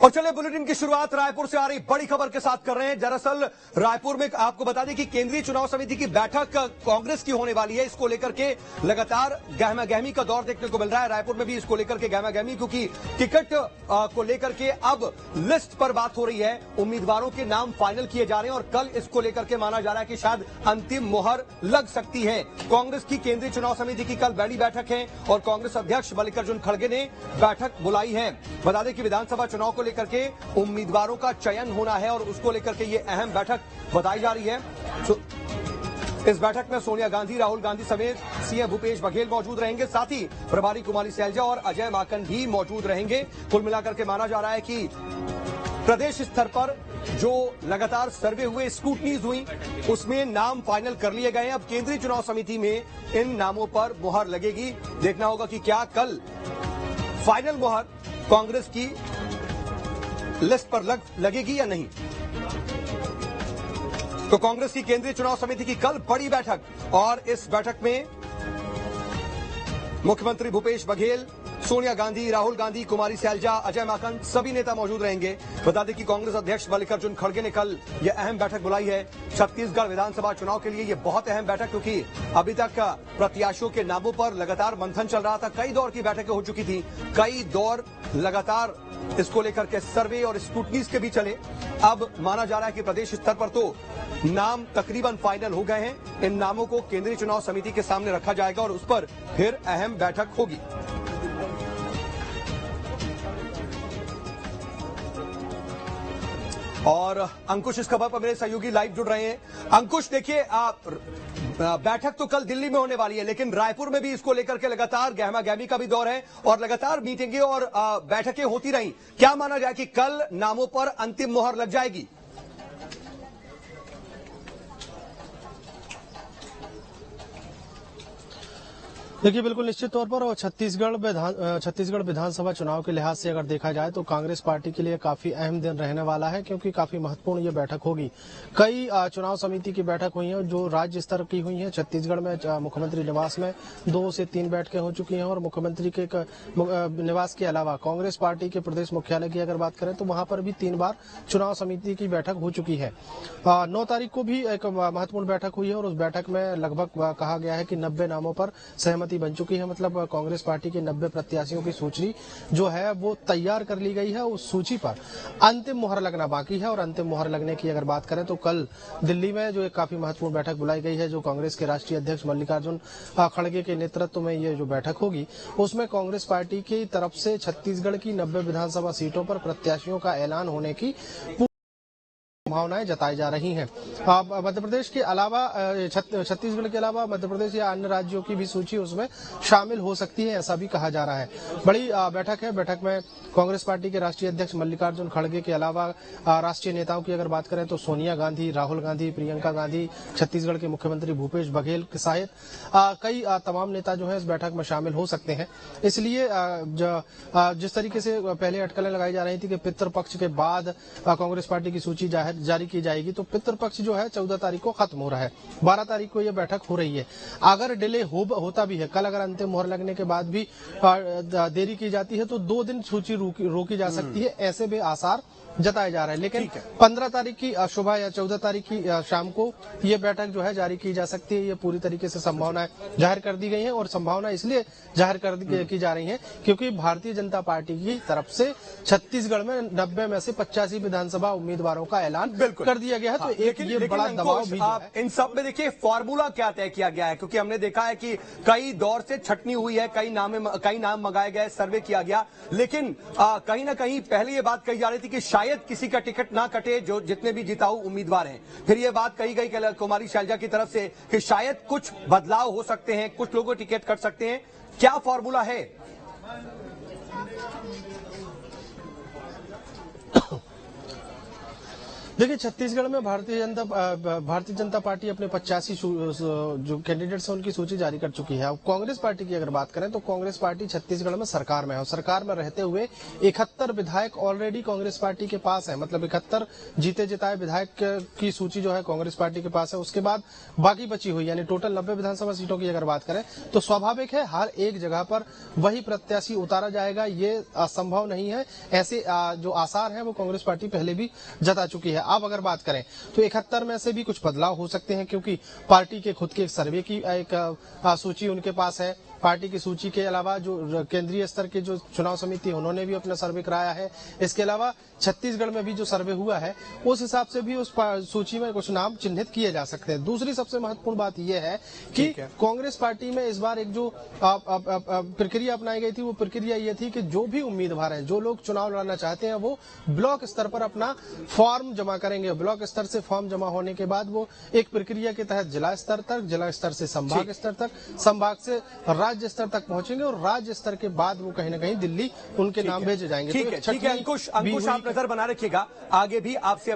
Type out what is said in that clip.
और चले बुलेटिन की शुरुआत रायपुर से आ रही बड़ी खबर के साथ कर रहे हैं। दरअसल रायपुर में आपको बता दें कि केंद्रीय चुनाव समिति की बैठक कांग्रेस की होने वाली है। इसको लेकर के लगातार गहमागहमी का दौर देखने को मिल रहा है। रायपुर में भी इसको लेकर के गहमागहमी, क्योंकि टिकट को लेकर के अब लिस्ट पर बात हो रही है। उम्मीदवारों के नाम फाइनल किए जा रहे हैं और कल इसको लेकर के माना जा रहा है कि शायद अंतिम मुहर लग सकती है। कांग्रेस की केंद्रीय चुनाव समिति की कल बड़ी बैठक है और कांग्रेस अध्यक्ष मल्लिकार्जुन खड़गे ने बैठक बुलाई है। बता दें कि विधानसभा चुनाव को लेकर के उम्मीदवारों का चयन होना है और उसको लेकर के ये अहम बैठक बताई जा रही है। इस बैठक में सोनिया गांधी, राहुल गांधी समेत सीएम भूपेश बघेल मौजूद रहेंगे। साथ ही प्रभारी कुमारी सैलजा और अजय माकन भी मौजूद रहेंगे। कुल मिलाकर के माना जा रहा है कि प्रदेश स्तर पर जो लगातार सर्वे हुए, स्क्रूटनीज हुई, उसमें नाम फाइनल कर लिए गए हैं। अब केंद्रीय चुनाव समिति में इन नामों पर मुहर लगेगी। देखना होगा कि क्या कल फाइनल मुहर कांग्रेस की लिस्ट पर लगेगी या नहीं। तो कांग्रेस की केंद्रीय चुनाव समिति की कल बड़ी बैठक और इस बैठक में मुख्यमंत्री भूपेश बघेल, सोनिया गांधी, राहुल गांधी, कुमारी सैलजा, अजय माकन सभी नेता मौजूद रहेंगे। बता दें कि कांग्रेस अध्यक्ष मल्लिकार्जुन खड़गे ने कल यह अहम बैठक बुलाई है। छत्तीसगढ़ विधानसभा चुनाव के लिए यह बहुत अहम बैठक, क्योंकि अभी तक प्रत्याशियों के नामों पर लगातार मंथन चल रहा था। कई दौर की बैठकें हो चुकी थी, कई दौर लगातार इसको लेकर के सर्वे और स्क्रूटनीज के भी चले। अब माना जा रहा है कि प्रदेश स्तर पर तो नाम तकरीबन फाइनल हो गए हैं। इन नामों को केंद्रीय चुनाव समिति के सामने रखा जाएगा और उस पर फिर अहम बैठक होगी। और अंकुश इस खबर पर मेरे सहयोगी लाइव जुड़ रहे हैं। अंकुश, देखिए बैठक तो कल दिल्ली में होने वाली है, लेकिन रायपुर में भी इसको लेकर के लगातार गहमागहमी का भी दौर है और लगातार मीटिंगें और बैठकें होती रही। क्या माना जाए कि कल नामों पर अंतिम मुहर लग जाएगी? देखिए, बिल्कुल निश्चित तौर पर और छत्तीसगढ़ विधानसभा चुनाव के लिहाज से अगर देखा जाए तो कांग्रेस पार्टी के लिए काफी अहम दिन रहने वाला है, क्योंकि काफी महत्वपूर्ण ये बैठक होगी। कई चुनाव समिति की बैठक हुई है जो राज्य स्तर की हुई है। छत्तीसगढ़ में मुख्यमंत्री निवास में 2 से 3 बैठकें हो चुकी हैं और मुख्यमंत्री के निवास के अलावा कांग्रेस पार्टी के प्रदेश मुख्यालय की अगर बात करें तो वहां पर भी 3 बार चुनाव समिति की बैठक हो चुकी है। 9 तारीख को भी एक महत्वपूर्ण बैठक हुई है और उस बैठक में लगभग कहा गया है कि 90 नामों पर सहमति बन चुकी है। मतलब कांग्रेस पार्टी के 90 प्रत्याशियों की सूची जो है वो तैयार कर ली गई है। उस सूची पर अंतिम मुहर लगना बाकी है और अंतिम मुहर लगने की अगर बात करें तो कल दिल्ली में जो एक काफी महत्वपूर्ण बैठक बुलाई गई है, जो कांग्रेस के राष्ट्रीय अध्यक्ष मल्लिकार्जुन खड़गे के नेतृत्व में ये जो बैठक होगी, उसमें कांग्रेस पार्टी की तरफ से छत्तीसगढ़ की 90 विधानसभा सीटों पर प्रत्याशियों का ऐलान होने की संभावनाएं जताई जा रही हैं। मध्य प्रदेश के अलावा छत्तीसगढ़ के अलावा मध्य प्रदेश या अन्य राज्यों की भी सूची उसमें शामिल हो सकती है, ऐसा भी कहा जा रहा है। बड़ी बैठक है। बैठक में कांग्रेस पार्टी के राष्ट्रीय अध्यक्ष मल्लिकार्जुन खड़गे के अलावा राष्ट्रीय नेताओं की अगर बात करें तो सोनिया गांधी, राहुल गांधी, प्रियंका गांधी, छत्तीसगढ़ के मुख्यमंत्री भूपेश बघेल सहित कई तमाम नेता जो है इस बैठक में शामिल हो सकते हैं। इसलिए जिस तरीके से पहले अटकलें लगाई जा रही थी कि पितृपक्ष के बाद कांग्रेस पार्टी की सूची जारी की जाएगी, तो पितृपक्ष जो है 14 तारीख को खत्म हो रहा है। 12 तारीख को यह बैठक हो रही है। अगर डिले होता भी है, कल अगर अंतिम मुहर लगने के बाद भी देरी की जाती है तो 2 दिन सूची रोकी जा सकती है, ऐसे भी आसार जताया जा रहा है। लेकिन 15 तारीख की सुबह या 14 तारीख की शाम को ये बैठक जो है जारी की जा सकती है। ये पूरी तरीके से संभावनाएं जाहिर कर दी गई हैं और संभावना इसलिए जाहिर की जा रही है क्योंकि भारतीय जनता पार्टी की तरफ से छत्तीसगढ़ में 90 में से 85 विधानसभा उम्मीदवारों का ऐलान कर दिया गया है। तो एक ये बड़ा दबाव भी है। इन सब में देखिए फॉर्मूला क्या तय किया गया है, क्योंकि हमने देखा है कि कई दौर से छटनी हुई है, कई नाम मंगाए गए, सर्वे किया गया, लेकिन कहीं ना कहीं पहले ये बात कही जा रही थी कि शायद किसी का टिकट ना कटे, जो जितने भी जिताऊ उम्मीदवार हैं। फिर ये बात कही गई कुमारी सैलजा की तरफ से कि शायद कुछ बदलाव हो सकते हैं, कुछ लोगों टिकट कट सकते हैं। क्या फॉर्मूला है? देखिए, छत्तीसगढ़ में भारतीय जनता पार्टी अपने 85 जो कैंडिडेट्स हैं उनकी सूची जारी कर चुकी है। अब कांग्रेस पार्टी की अगर बात करें तो कांग्रेस पार्टी छत्तीसगढ़ में सरकार में है और सरकार में रहते हुए 71 विधायक ऑलरेडी कांग्रेस पार्टी के पास है। मतलब 71 जीते जिताए विधायक की सूची जो है कांग्रेस पार्टी के पास है। उसके बाद बाकी बची हुई यानी टोटल 90 विधानसभा सीटों की अगर बात करें तो स्वाभाविक है हर एक जगह पर वही प्रत्याशी उतारा जाएगा, ये असंभव नहीं है। ऐसे जो आसार है वो कांग्रेस पार्टी पहले भी जता चुकी है। अब अगर बात करें तो 71 में से भी कुछ बदलाव हो सकते हैं क्योंकि पार्टी के खुद के एक सर्वे की एक सूची उनके पास है। पार्टी की सूची के अलावा जो केंद्रीय स्तर के जो चुनाव समिति उन्होंने भी अपना सर्वे कराया है। इसके अलावा छत्तीसगढ़ में भी जो सर्वे हुआ है उस हिसाब से भी उस सूची में कुछ नाम चिन्हित किए जा सकते हैं। दूसरी सबसे महत्वपूर्ण बात यह है कि कांग्रेस पार्टी में इस बार एक जो प्रक्रिया अपनाई गई थी वो प्रक्रिया ये थी कि जो भी उम्मीदवार हैं, जो लोग चुनाव लड़ना चाहते हैं, वो ब्लॉक स्तर पर अपना फॉर्म जमा करेंगे। ब्लॉक स्तर से फॉर्म जमा होने के बाद वो एक प्रक्रिया के तहत जिला स्तर तक, जिला स्तर से संभाग स्तर तक, संभाग से राज्य स्तर तक पहुंचेंगे और राज्य स्तर के बाद वो कहीं ना कहीं दिल्ली उनके नाम भेजे जाएंगे। ठीक है अंकुश, आप नजर बना रखिएगा, आगे भी आपसे